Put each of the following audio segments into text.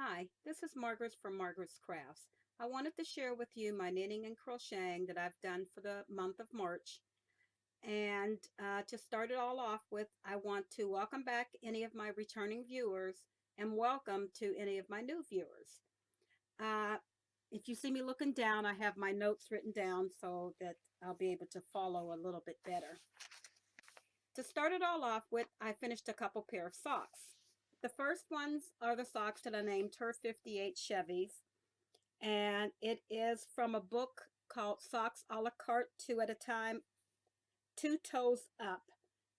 Hi, this is Margaret from Margaret's Crafts. I wanted to share with you my knitting and crocheting that I've done for the month of March. And to start it all off with, I want to welcome back any of my returning viewers and welcome to any of my new viewers. Uh, if you see me looking down, I have my notes written down so that I'll be able to follow a little bit better. To start it all off with, I finished a couple pair of socks. The first ones are the socks that I named Her 58 Chevys, and it is from a book called Socks a la carte, two at a time, two toes up,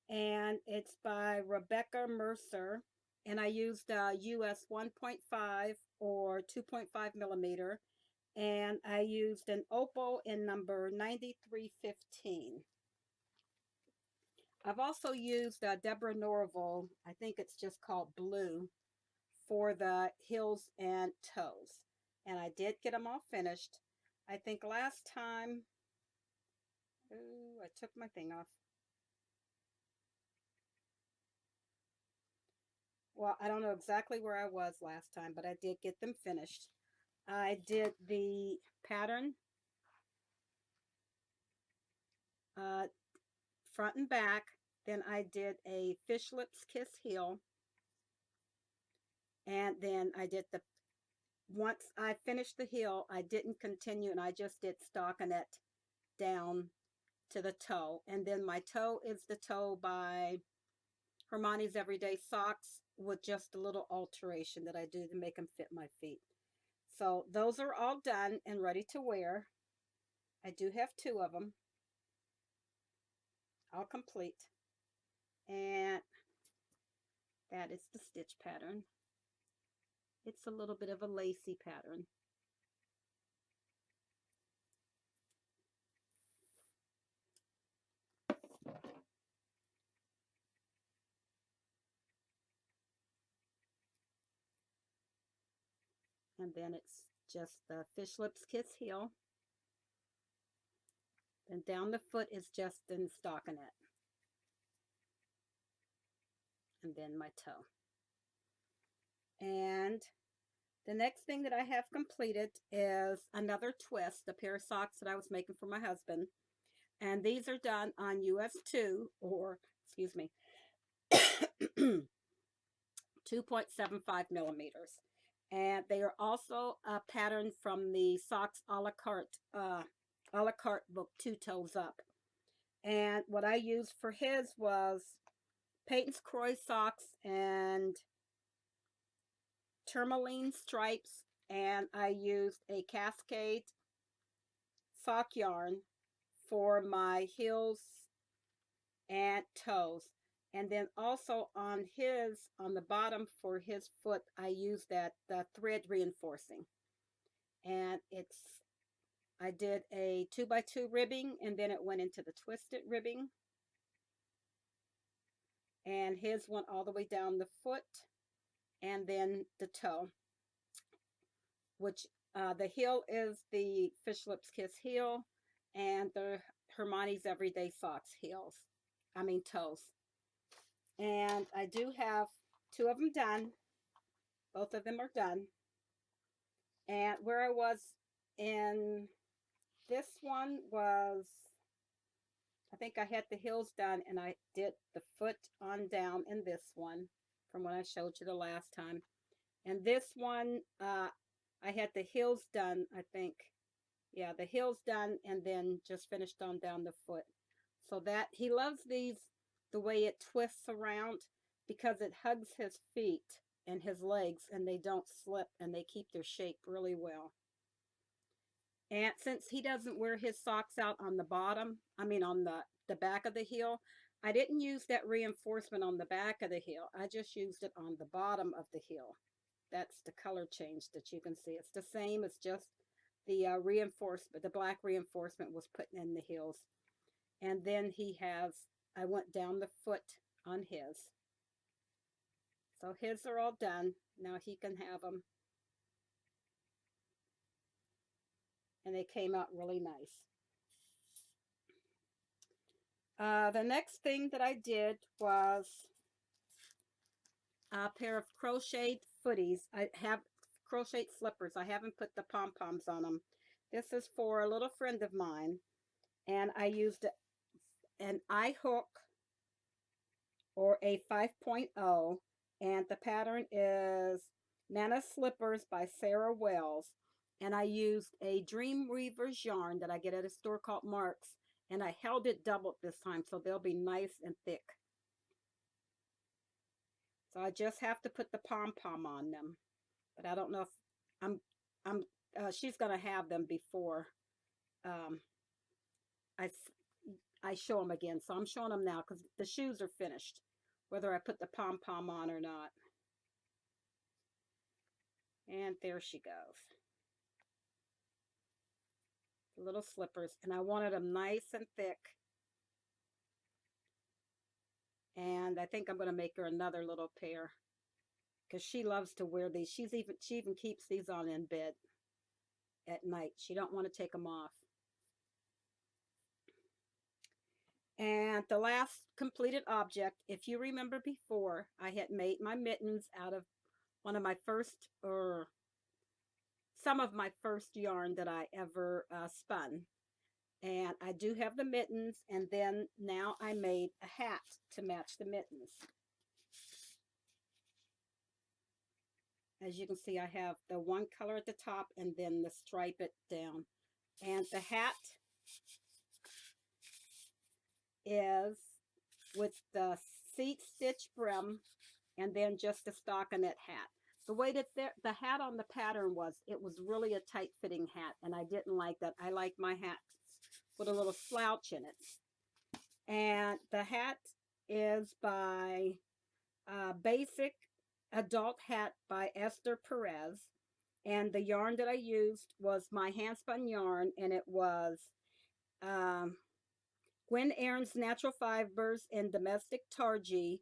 and it's by Rebecca Mercer. And I used US 1.5 or 2.5 millimeter, and I used an opal in number 9315. I've also used Deborah Norville, I think it's just called Blue, for the heels and toes. And I did get them all finished. I think last time, ooh, I took my thing off. Well, I don't know exactly where I was last time, but I did get them finished. I did the pattern uh, front and back. Then I did a fish lips kiss heel. And then I did the, once I finished the heel, I didn't continue and I just did stockinette down to the toe. And then my toe is the toe by Hermione's Everyday Socks with just a little alteration that I do to make them fit my feet. So those are all done and ready to wear. I do have two of them, all complete. And that is the stitch pattern. It's a little bit of a lacy pattern. And then it's just the fish lips kiss heel. And down the foot is just in stockinette. And then my toe. And the next thing that I have completed is another twist, a pair of socks that I was making for my husband. And these are done on US 2, or excuse me, 2.75 millimeters. And they are also a pattern from the Socks a la carte book, Two Toes Up. And what I used for his was Peyton's Croy socks and tourmaline stripes, and I used a Cascade sock yarn for my heels and toes. And then also on the bottom for his foot, I used that thread reinforcing. And I did a 2x2 ribbing, and then it went into the twisted ribbing. And his went all the way down the foot and then the toe, which the heel is the Fish Lips Kiss heel, and the Hermione's Everyday Socks heels. I mean toes. And I do have two of them done. Both of them are done. And where I was in this one was, I think I had the heels done and I did the foot on down in this one from what I showed you the last time. And this one, I had the heels done, I think. Yeah, the heels done and then just finished on down the foot. So that he loves these the way it twists around because it hugs his feet and his legs and they don't slip and they keep their shape really well. And since he doesn't wear his socks out on the bottom, I mean on the back of the heel, I didn't use that reinforcement on the back of the heel. I just used it on the bottom of the heel. That's the color change that you can see. It's the same, it's just the reinforcement, the black reinforcement was put in the heels. And then I went down the foot on his. So his are all done. Now he can have them. And they came out really nice. The next thing that I did was a pair of crocheted footies. I have crochet slippers. I haven't put the pom-poms on them. This is for a little friend of mine, and I used an eye hook or a 5.0, and the pattern is Nana Slippers by Sarah Wells. And I used a Dreamweaver's yarn that I get at a store called Mark's, and I held it doubled this time so they'll be nice and thick. So I just have to put the pom-pom on them, but I don't know if I'm she's gonna have them before um, I I show them again. So I'm showing them now because the shoes are finished, whether I put the pom-pom on or not. And there she goes. The little slippers. And I wanted them nice and thick. And I think I'm going to make her another little pair because she loves to wear these. She even keeps these on in bed at night. She don't want to take them off. And the last completed object, if you remember before, I had made my mittens out of one of my first, or some of my first yarn that I ever spun. And I do have the mittens, and then now I made a hat to match the mittens. As you can see, I have the one color at the top and then the stripe it down. And the hat is with the seat stitch brim and then just a stockinette hat. The way that the hat on the pattern was, it was really a tight fitting hat, and I didn't like that. I like my hat with a little slouch in it. And the hat is by Basic Adult Hat by Esther Perez. And the yarn that I used was my handspun yarn, and it was Gwen Aaron's Natural Fibers and Domestic Targee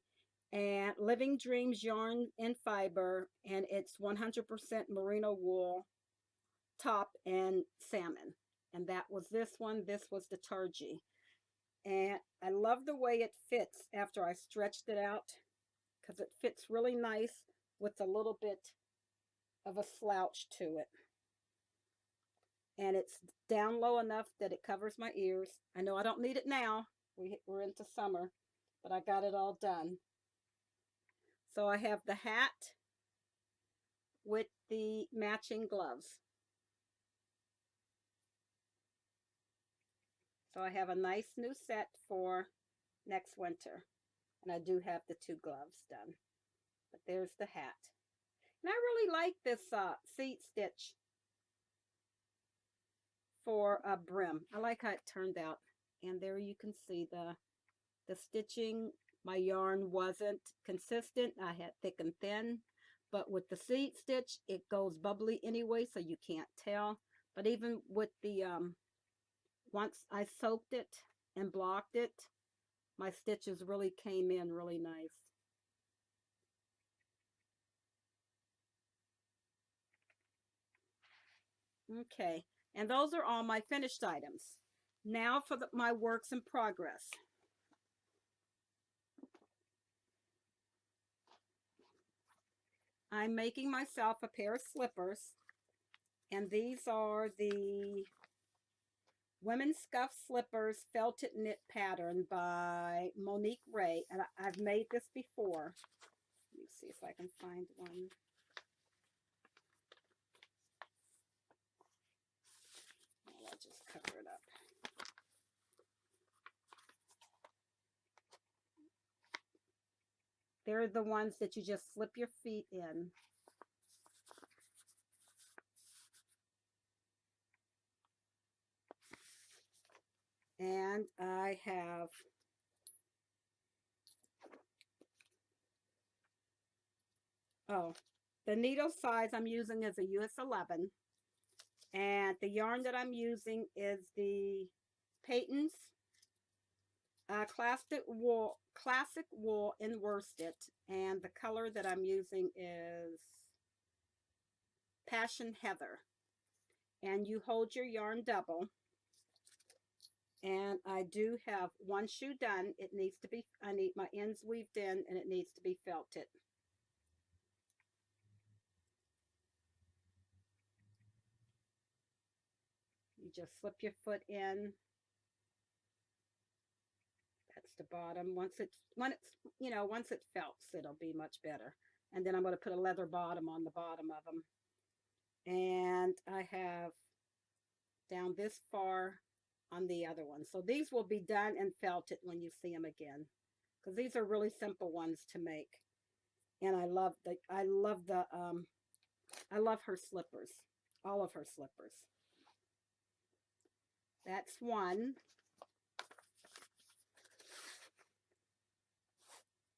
and Living Dreams Yarn and Fiber, and it's 100% merino wool top and salmon. And that was this one. This was the Targee. And I love the way it fits after I stretched it out because it fits really nice with a little bit of a slouch to it. And it's down low enough that it covers my ears. I know I don't need it now. We're into summer, but I got it all done. So I have the hat with the matching gloves. So I have a nice new set for next winter. And I do have the 2 gloves done. But there's the hat. And I really like this seat stitch for a brim. I like how it turned out. And there you can see the stitching. My yarn wasn't consistent. I had thick and thin. But with the seat stitch, it goes bubbly anyway, so you can't tell. But even with the, once I soaked it and blocked it, my stitches really came in really nice. Okay, and those are all my finished items. Now for my works in progress. I'm making myself a pair of slippers, and these are the Women's Scuff Slippers Felted Knit Pattern by Monique Ray, and I've made this before. Let me see if I can find one. I'll just cover it up. They're the ones that you just slip your feet in. And I have the needle size I'm using is a US 11. And the yarn that I'm using is the Peyton's classic wool in worsted, and the color that I'm using is Passion Heather. And you hold your yarn double, and I do have one shoe done. It needs to be, I need my ends weaved in, and it needs to be felted. just slip your foot in. That's the bottom. Once it felts, it'll be much better. And then I'm going to put a leather bottom on the bottom of them. And I have down this far on the other one. So these will be done and felted when you see them again, because these are really simple ones to make. And I love her slippers, all of her slippers. That's one.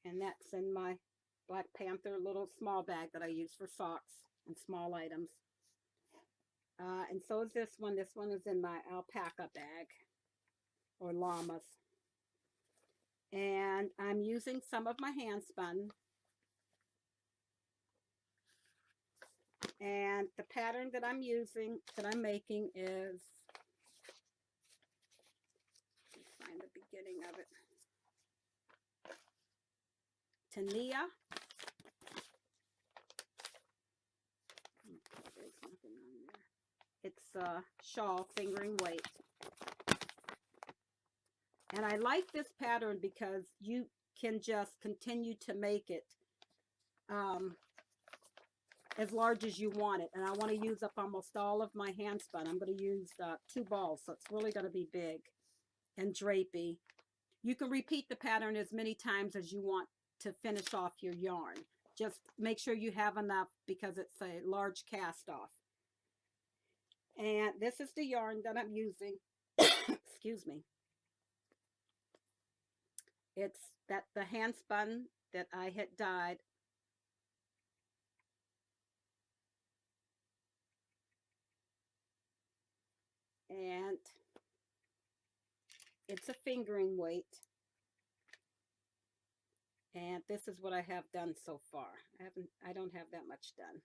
And that's in my Black Panther little small bag that I use for socks and small items. And so is this one. This one is in my alpaca bag, or llamas. And I'm using some of my hand spun. And the pattern that I'm making is, let's find the beginning of it. Tania. There's nothing on there. It's a shawl fingering weight. And I like this pattern because you can just continue to make it as large as you want it. And I want to use up almost all of my hand spun. I'm going to use 2 balls, so it's really going to be big and drapey. You can repeat the pattern as many times as you want to finish off your yarn. Just make sure you have enough because it's a large cast off. And this is the yarn that I'm using. Excuse me. It's the hand spun that I had dyed. And it's a fingering weight. And this is what I have done so far. I don't have that much done.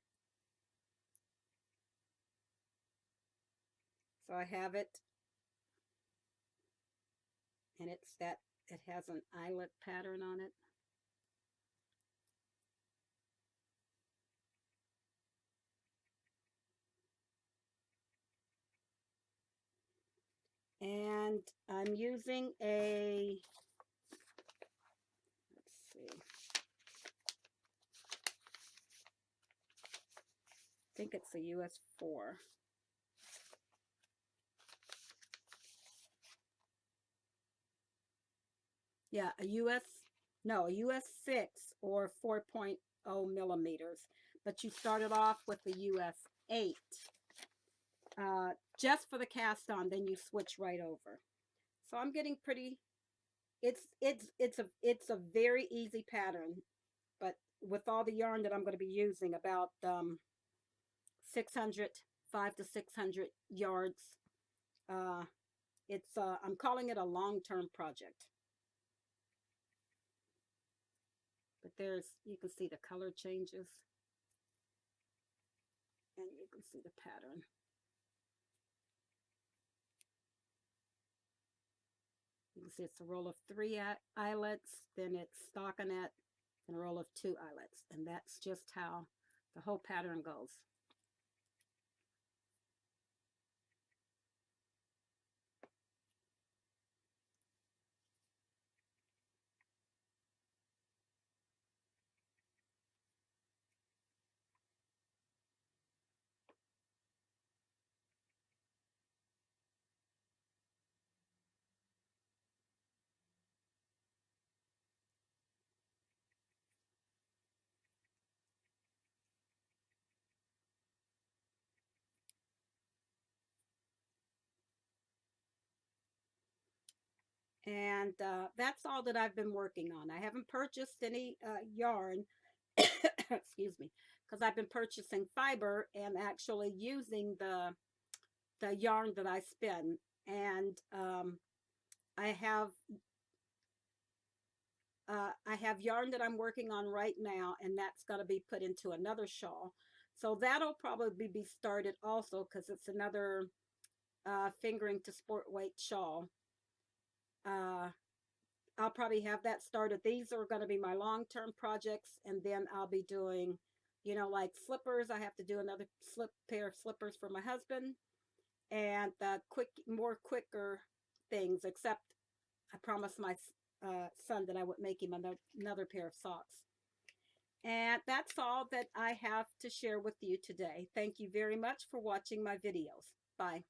So I have it, and it has an eyelet pattern on it. And I'm using a, let's see, I think it's a US 4. Yeah, a US 6 or 4.0 millimeters. But you started off with the US 8. Just for the cast on, then you switch right over. So I'm getting pretty, it's a very easy pattern, but with all the yarn that I'm going to be using, about 5 to 600 yards. I'm calling it a long-term project. But you can see the color changes, and you can see the pattern. You can see it's a roll of 3 eyelets, then it's stockinette, and a roll of 2 eyelets. And that's just how the whole pattern goes. And that's all that I've been working on. I haven't purchased any yarn, excuse me, because I've been purchasing fiber and actually using the yarn that I spin. And I have yarn that I'm working on right now, and that's got to be put into another shawl. So that'll probably be started also, because it's another fingering to sport weight shawl. I'll probably have that started. These are going to be my long-term projects, and then I'll be doing, like slippers. I have to do another pair of slippers for my husband, and the more quicker things, except I promised my son that I would make him another pair of socks. And that's all that I have to share with you today. Thank you very much for watching my videos. Bye.